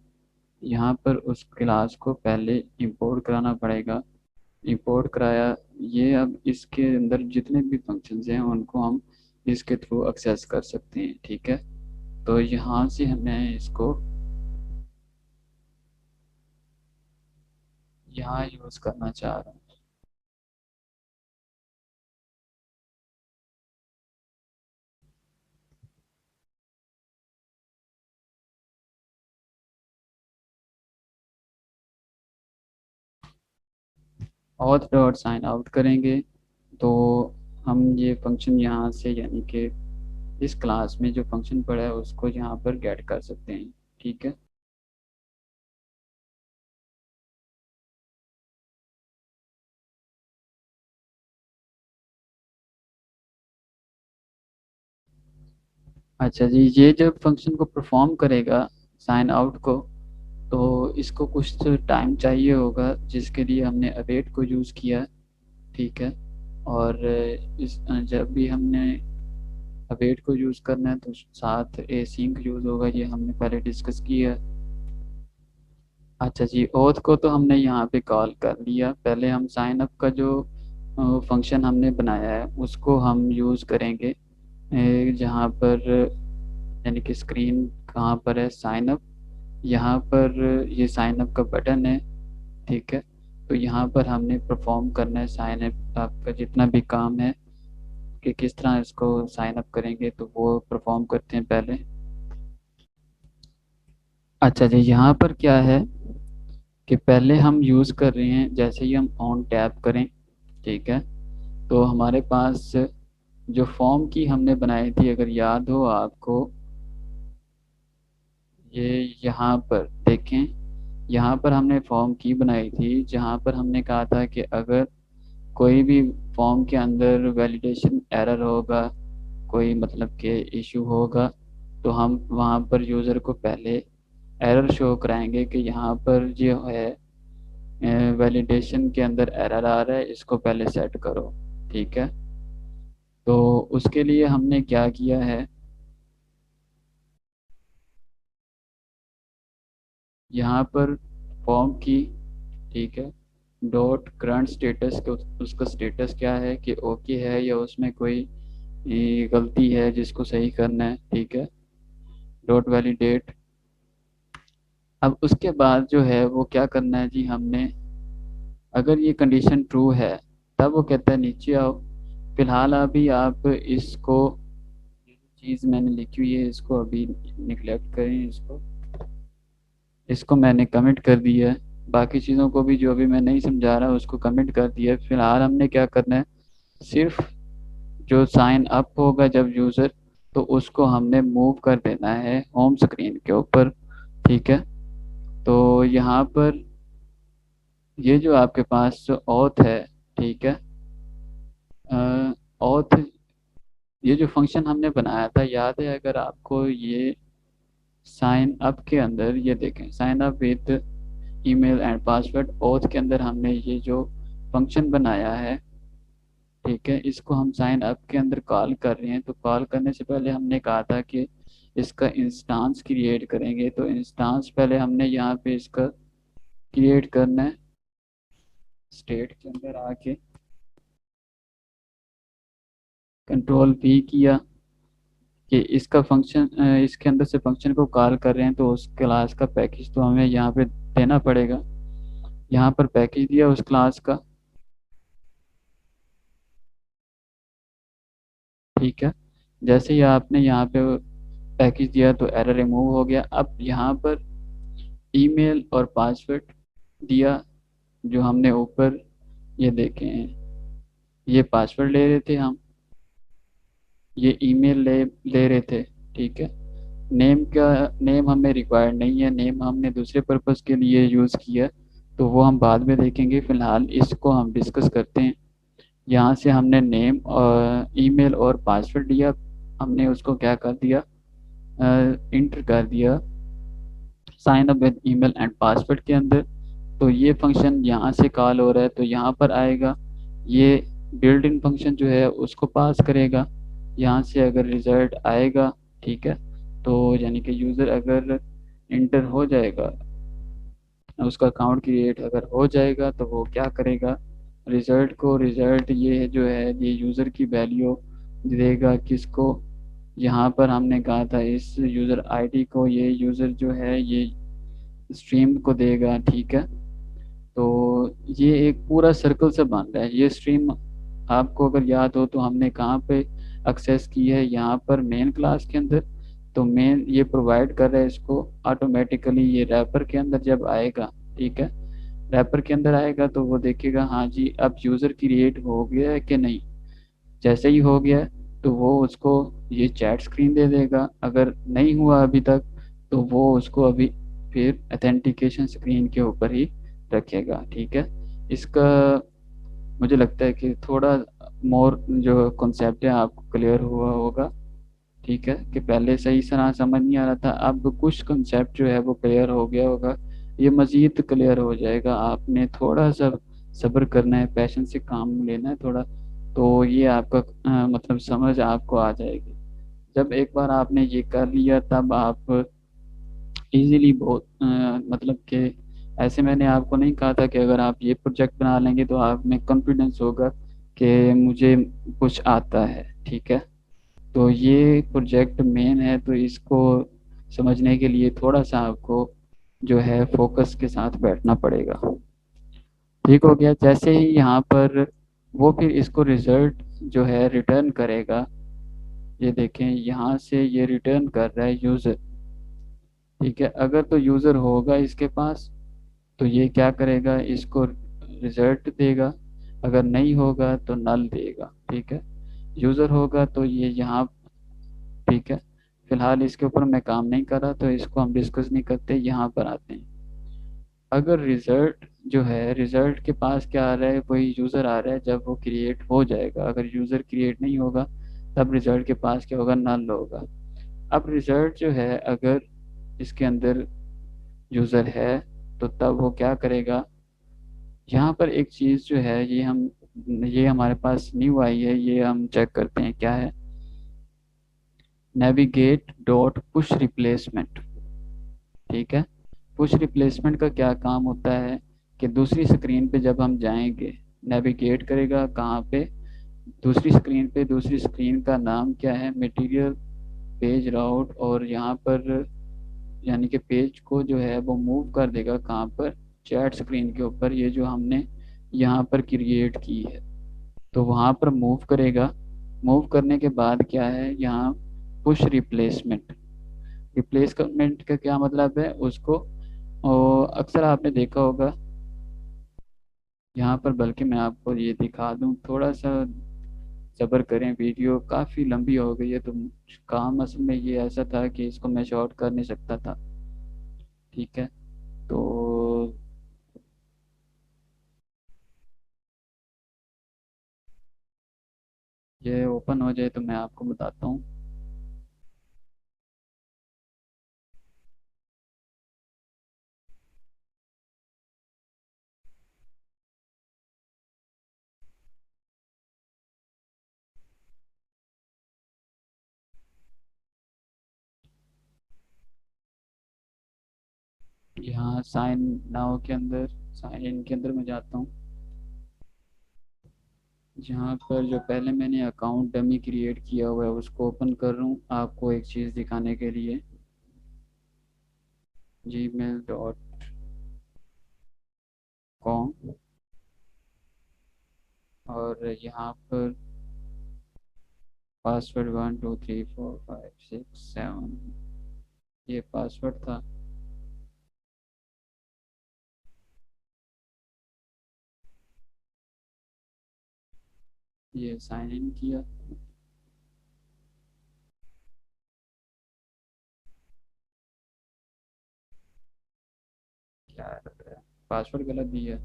यहाँ पर उस क्लास को पहले इंपोर्ट कराना पड़ेगा। इंपोर्ट कराया, ये अब इसके अंदर जितने भी फंक्शंस हैं उनको हम इसके थ्रू एक्सेस कर सकते हैं। ठीक है, तो यहाँ से हमें इसको यहाँ यूज़ करना चाह रहा हूँ। ऑथ डॉट साइन आउट करेंगे तो हम ये फंक्शन यहाँ से, यानी कि इस क्लास में जो फंक्शन पड़ा है उसको यहाँ पर गेट कर सकते हैं। ठीक है, अच्छा जी, ये जब फंक्शन को परफॉर्म करेगा साइन आउट को, तो इसको कुछ टाइम चाहिए होगा जिसके लिए हमने अवेट को यूज़ किया। ठीक है, और इस जब भी हमने अवेट को यूज़ करना है तो साथ ए सिंक यूज़ होगा, ये हमने पहले डिस्कस किया। अच्छा जी, ओथ को तो हमने यहाँ पे कॉल कर लिया। पहले हम साइन अप का जो फंक्शन हमने बनाया है उसको हम यूज़ करेंगे जहाँ पर, यानी कि स्क्रीन कहाँ पर है, साइन अप। यहाँ पर ये साइन अप का बटन है। ठीक है, तो यहाँ पर हमने परफॉर्म करना है साइन अप आपका जितना भी काम है कि किस तरह इसको साइन अप करेंगे तो वो परफॉर्म करते हैं पहले। अच्छा जी, यहाँ पर क्या है कि पहले हम यूज़ कर रहे हैं, जैसे ही हम ऑन टैप करें, ठीक है, तो हमारे पास जो फॉर्म की हमने बनाई थी अगर याद हो आपको, ये यहाँ पर देखें, यहाँ पर हमने फॉर्म की बनाई थी जहाँ पर हमने कहा था कि अगर कोई भी फॉर्म के अंदर वैलिडेशन एरर होगा, कोई मतलब के इशू होगा, तो हम वहाँ पर यूज़र को पहले एरर शो कराएंगे कि यहाँ पर जो है वैलिडेशन के अंदर एरर आ रहा है, इसको पहले सेट करो। ठीक है, तो उसके लिए हमने क्या किया है, यहाँ पर फॉर्म की, ठीक है, डॉट करंट स्टेटस के उसका स्टेटस क्या है कि ओके है या उसमें कोई गलती है जिसको सही करना है। ठीक है, डॉट वैलिडेट। अब उसके बाद जो है वो क्या करना है जी, हमने अगर ये कंडीशन ट्रू है तब वो कहता है नीचे आओ। फिलहाल अभी आप इसको, ये जो चीज़ मैंने लिखी हुई है इसको अभी निगलेक्ट करें, इसको इसको मैंने कमिट कर दिया है। बाकी चीज़ों को भी जो भी मैं नहीं समझा रहा उसको कमिट कर दिया है। फिलहाल हमने क्या करना है, सिर्फ जो साइन अप होगा जब यूज़र, तो उसको हमने मूव कर देना है होम स्क्रीन के ऊपर। ठीक है, तो यहाँ पर ये जो आपके पास ऑथ है, ठीक है, ऑथ, ये जो फंक्शन हमने बनाया था याद है अगर आपको, ये साइन अप के अंदर ये देखें, sign up with email and password, auth के अंदर हमने ये जो फंक्शन बनाया है, ठीक है, इसको हम साइन अप के अंदर कॉल कर रहे हैं। तो कॉल करने से पहले हमने कहा था कि इसका इंस्टांस क्रिएट करेंगे, तो इंस्टांस पहले हमने यहाँ पे इसका क्रिएट करना है। स्टेट के अंदर आके कंट्रोल पी किया कि इसका फंक्शन, इसके अंदर से फंक्शन को कॉल कर रहे हैं, तो उस क्लास का पैकेज तो हमें यहाँ पे देना पड़ेगा। यहाँ पर पैकेज दिया उस क्लास का, ठीक है। जैसे ही आपने यहाँ पे पैकेज दिया तो एरर रिमूव हो गया। अब यहाँ पर ईमेल और पासवर्ड दिया, जो हमने ऊपर ये देखे हैं, ये पासवर्ड ले रहे थे हम, ये ईमेल ले रहे थे, ठीक है। नेम का, नेम हमें रिक्वायर्ड नहीं है, नेम हमने दूसरे पर्पस के लिए यूज़ किया, तो वो हम बाद में देखेंगे। फ़िलहाल इसको हम डिस्कस करते हैं। यहाँ से हमने नेम और ईमेल और पासवर्ड दिया, हमने उसको क्या कर दिया, इंटर कर दिया sign up with email and password के अंदर। तो ये फंक्शन यहाँ से कॉल हो रहा है, तो यहाँ पर आएगा, ये बिल्ट इन फंक्शन जो है उसको पास करेगा। यहाँ से अगर रिजल्ट आएगा, ठीक है, तो यानी कि यूज़र अगर इंटर हो जाएगा, उसका अकाउंट क्रिएट अगर हो जाएगा, तो वो क्या करेगा, रिज़ल्ट को, रिज़ल्ट ये जो है ये यूज़र की वैल्यू देगा किसको, यहाँ पर हमने कहा था इस यूज़र आईडी को, ये यूज़र जो है ये स्ट्रीम को देगा, ठीक है। तो ये एक पूरा सर्कल से बन रहा है। ये स्ट्रीम आपको अगर याद हो तो हमने कहाँ पे एक्सेस की है, यहाँ पर मेन क्लास के अंदर। तो मेन ये प्रोवाइड कर रहा है इसको ऑटोमेटिकली, ये रैपर के अंदर जब आएगा, ठीक है, रैपर के अंदर आएगा तो वो देखेगा हाँ जी अब यूज़र क्रिएट हो गया है कि नहीं। जैसे ही हो गया तो वो उसको ये चैट स्क्रीन दे देगा, अगर नहीं हुआ अभी तक तो वो उसको अभी फिर अथेंटिकेशन स्क्रीन के ऊपर ही रखेगा, ठीक है। इसका मुझे लगता है कि थोड़ा मोर जो कॉन्सेप्ट है आपको क्लियर हुआ होगा, ठीक है, कि पहले सही तरह समझ नहीं आ रहा था, अब कुछ कॉन्सेप्ट जो है वो क्लियर हो गया होगा, ये मज़ीद क्लियर हो जाएगा। आपने थोड़ा सा सब्र करना है, पैशन से काम लेना है थोड़ा, तो ये आपका मतलब समझ आपको आ जाएगी। जब एक बार आपने ये कर लिया तब आप इजीली बहुत मतलब कि ऐसे मैंने आपको नहीं कहा था कि अगर आप ये प्रोजेक्ट बना लेंगे तो आप में कॉन्फिडेंस होगा कि मुझे कुछ आता है, ठीक है। तो ये प्रोजेक्ट मेन है, तो इसको समझने के लिए थोड़ा सा आपको जो है फोकस के साथ बैठना पड़ेगा। ठीक हो गया। जैसे ही यहाँ पर वो फिर इसको रिजल्ट जो है रिटर्न करेगा, ये देखें यहाँ से ये रिटर्न कर रहा है यूज़र, ठीक है। अगर तो यूज़र होगा इसके पास तो ये क्या करेगा, इसको रिजल्ट देगा, अगर नहीं होगा तो नल देगा, ठीक है। यूज़र होगा तो ये यहाँ, ठीक है। फिलहाल इसके ऊपर मैं काम नहीं कर रहा तो इसको हम डिस्कस नहीं करते, यहाँ पर आते हैं। अगर रिजल्ट जो है, रिजल्ट के पास क्या आ रहा है, वही यूज़र आ रहा है जब वो क्रिएट हो जाएगा, अगर यूज़र क्रिएट नहीं होगा तब रिजल्ट के पास क्या होगा, नल होगा। अब रिजल्ट जो है अगर इसके अंदर यूज़र है तो तब वो क्या करेगा, यहाँ पर एक चीज़ जो है ये हम, ये हमारे पास न्यू आई है, ये हम चेक करते हैं क्या है, नेविगेट डॉट पुश रिप्लेसमेंट, ठीक है। पुश रिप्लेसमेंट का क्या काम होता है कि दूसरी स्क्रीन पे जब हम जाएंगे, नेविगेट करेगा कहाँ पे, दूसरी स्क्रीन पे, दूसरी स्क्रीन का नाम क्या है, मटेरियल पेज राउट, और यहाँ पर यानी कि पेज को जो है वो मूव कर देगा कहाँ पर, चैट स्क्रीन के ऊपर, ये जो हमने यहाँ पर क्रिएट की है, तो वहाँ पर मूव करेगा। मूव करने के बाद क्या है यहाँ, पुश रिप्लेसमेंट। रिप्लेसमेंट का क्या मतलब है उसको, और अक्सर आपने देखा होगा यहाँ पर, बल्कि मैं आपको ये दिखा दूँ थोड़ा सा, सब्र करें, वीडियो काफ़ी लंबी हो गई है, तो काम असल में ये ऐसा था कि इसको मैं शॉर्ट कर नहीं सकता था, ठीक है। तो ये ओपन हो जाए तो मैं आपको बताता हूँ। यहाँ साइन नाउ के अंदर, साइन इन के अंदर मैं जाता हूँ। जहाँ पर जो पहले मैंने अकाउंट डमी क्रिएट किया हुआ है उसको ओपन कर रहा हूँ आपको एक चीज़ दिखाने के लिए। gmail.com। और यहाँ पर पासवर्ड 1 2 3 4 5 6 7, ये पासवर्ड था। ये साइन इन किया। क्या पासवर्ड गलत दिया।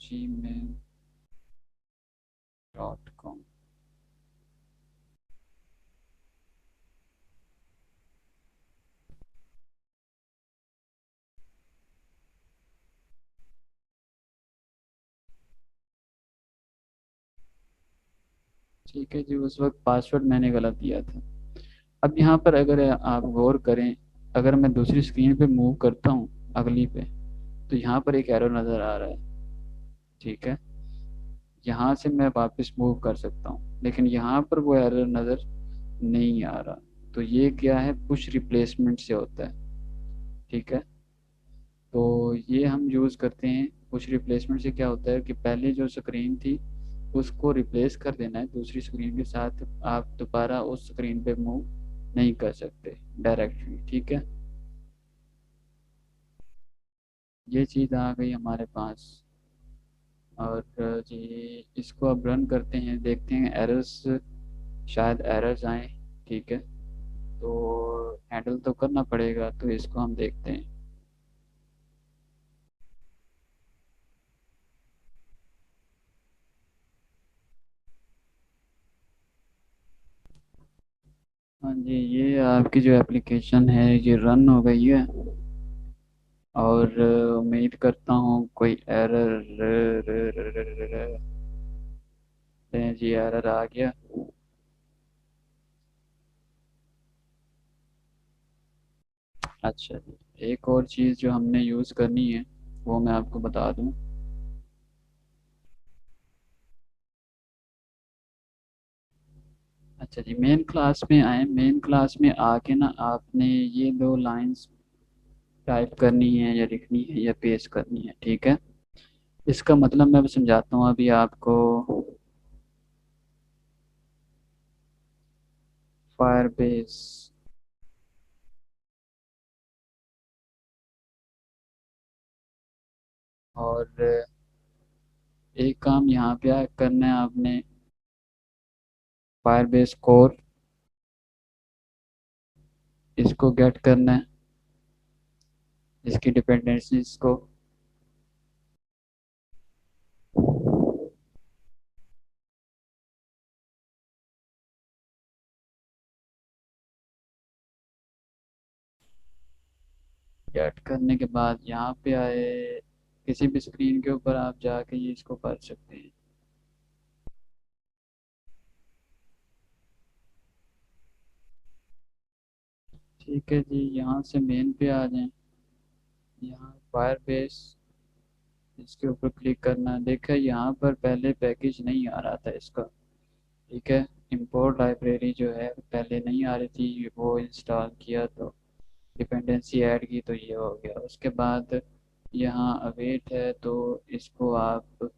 @gmail.com। ठीक है जी, उस वक्त पासवर्ड मैंने गलत दिया था। अब यहाँ पर अगर आप गौर करें, अगर मैं दूसरी स्क्रीन पे मूव करता हूँ अगली पे, तो यहाँ पर एक एरो नज़र आ रहा है। ठीक है, यहाँ से मैं वापस मूव कर सकता हूँ लेकिन यहाँ पर वो एरर नज़र नहीं आ रहा। तो ये क्या है, पुश रिप्लेसमेंट से होता है। ठीक है, तो ये हम यूज़ करते हैं। पुश रिप्लेसमेंट से क्या होता है कि पहले जो स्क्रीन थी उसको रिप्लेस कर देना है दूसरी स्क्रीन के साथ। आप दोबारा उस स्क्रीन पे मूव नहीं कर सकते डायरेक्टली। ठीक है, ये चीज़ आ गई हमारे पास। और जी इसको अब रन करते हैं, देखते हैं एरर्स, शायद एरर्स आए। ठीक है, तो हैंडल तो करना पड़ेगा, तो इसको हम देखते हैं। हाँ जी, ये आपकी जो एप्लीकेशन है ये रन हो गई है। और उम्मीद करता हूँ कोई एरर जी, एरर आ गया। अच्छा जी, एक और चीज़ जो हमने यूज़ करनी है वो मैं आपको बता दूँ। अच्छा जी, मेन क्लास में आए। मेन क्लास में आके ना आपने ये दो लाइंस टाइप करनी है या लिखनी है या पेस्ट करनी है। ठीक है, इसका मतलब मैं समझाता हूँ अभी आपको। फायरबेस, और एक काम यहाँ पे करना है आपने, फायरबेस कोर, इसको गेट करना है, इसकी डिपेंडेंसीज को। गेट करने के बाद यहाँ पे आए, किसी भी स्क्रीन के ऊपर आप जाके ये इसको कर सकते हैं। ठीक है जी, यहाँ से मेन पे आ जाएं। यहाँ फायरबेस, इसके ऊपर क्लिक करना है। देखा, यहाँ पर पहले पैकेज नहीं आ रहा था इसका। ठीक है, इंपोर्ट लाइब्रेरी जो है पहले नहीं आ रही थी, वो इंस्टॉल किया तो डिपेंडेंसी ऐड की तो ये हो गया। उसके बाद यहाँ अवेट है, तो इसको आप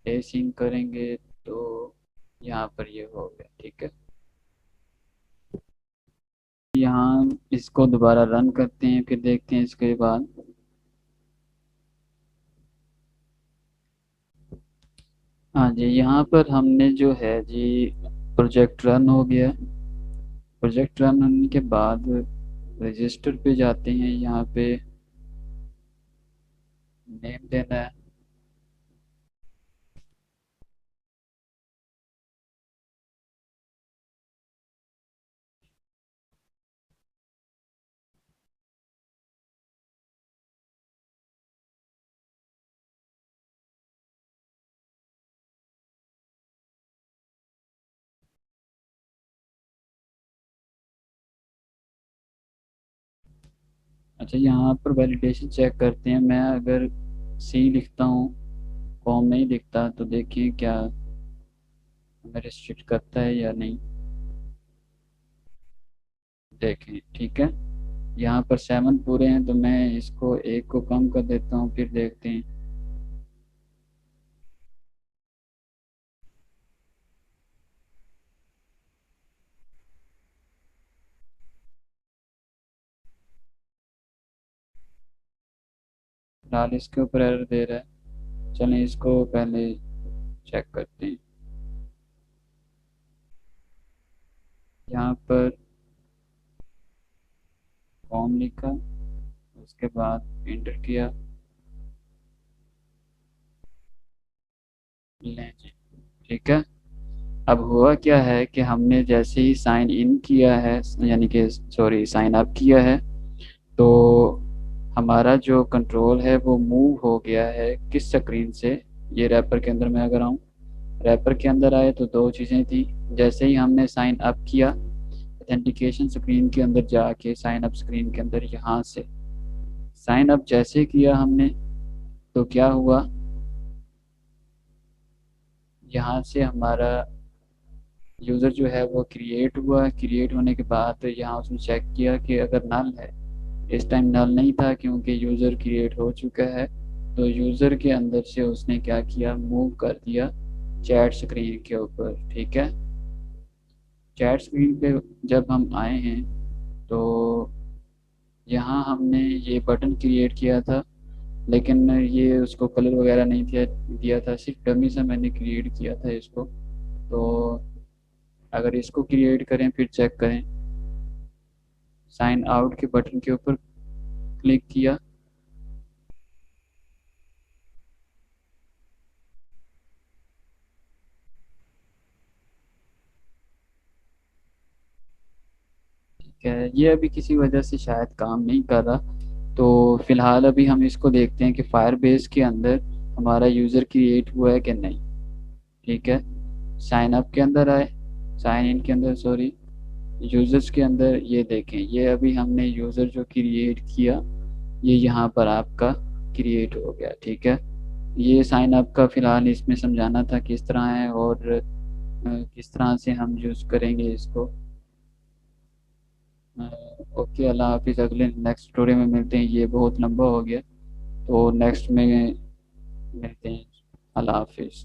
एसिंक करेंगे तो यहाँ पर ये हो गया। ठीक है, यहाँ इसको दोबारा रन करते हैं, फिर देखते हैं इसके बाद। हाँ जी, यहाँ पर हमने जो है जी, प्रोजेक्ट रन हो गया। प्रोजेक्ट रन होने के बाद रजिस्टर पे जाते हैं। यहाँ पे नेम देना है। अच्छा, यहाँ पर वैलिडेशन चेक करते हैं। मैं अगर सी लिखता हूँ, कॉम नहीं दिखता, तो देखिए क्या हमें रिस्ट्रिक्ट करता है या नहीं। देखें, ठीक है। यहाँ पर 7 पूरे हैं, तो मैं इसको एक को कम कर देता हूँ, फिर देखते हैं। फिलहाल इसके ऊपर एरर दे रहा है। चलें इसको पहले चेक करते हैं। यहाँ पर कॉम लिखा, उसके बाद इंटर किया। लें जी, ठीक है। अब हुआ क्या है कि हमने जैसे ही साइन इन किया है, यानी कि सॉरी साइन अप किया है, तो हमारा जो कंट्रोल है वो मूव हो गया है किस स्क्रीन से। ये रैपर के अंदर मैं अगर आऊँ, रैपर के अंदर आए तो दो चीज़ें थी। जैसे ही हमने साइन अप किया, ऑथेंटिकेशन स्क्रीन के अंदर जाके साइन अप स्क्रीन के अंदर यहाँ से साइन अप जैसे किया हमने, तो क्या हुआ, यहाँ से हमारा यूज़र जो है वो क्रिएट हुआ। क्रिएट होने के बाद यहाँ उसने चेक किया कि अगर नल है, इस टाइम नल नहीं था क्योंकि यूज़र क्रिएट हो चुका है। तो यूज़र के अंदर से उसने क्या किया, मूव कर दिया चैट स्क्रीन के ऊपर, ठीक है। चैट स्क्रीन पे जब हम आए हैं, तो यहाँ हमने ये बटन क्रिएट किया था, लेकिन ये उसको कलर वगैरह नहीं दिया दिया था, सिर्फ डमी से मैंने क्रिएट किया था इसको। तो अगर इसको क्रिएट करें फिर चेक करें, साइन आउट के बटन के ऊपर क्लिक किया, ठीक है। ये अभी किसी वजह से शायद काम नहीं कर रहा। तो फिलहाल अभी हम इसको देखते हैं कि फायरबेस के अंदर हमारा यूज़र क्रिएट हुआ है कि नहीं, ठीक है। साइन अप के अंदर आए, साइन इन के अंदर सॉरी, यूज़र्स के अंदर ये देखें, ये अभी हमने यूज़र जो क्रिएट किया, ये यहाँ पर आपका क्रिएट हो गया, ठीक है। ये साइन अप का फ़िलहाल इसमें समझाना था किस तरह है और किस तरह से हम यूज़ करेंगे इसको। ओके, अल्लाह हाफिज़। अगले नेक्स्ट स्टोरी में मिलते हैं, ये बहुत लंबा हो गया, तो नेक्स्ट में मिलते हैं। अल्लाह हाफिज़।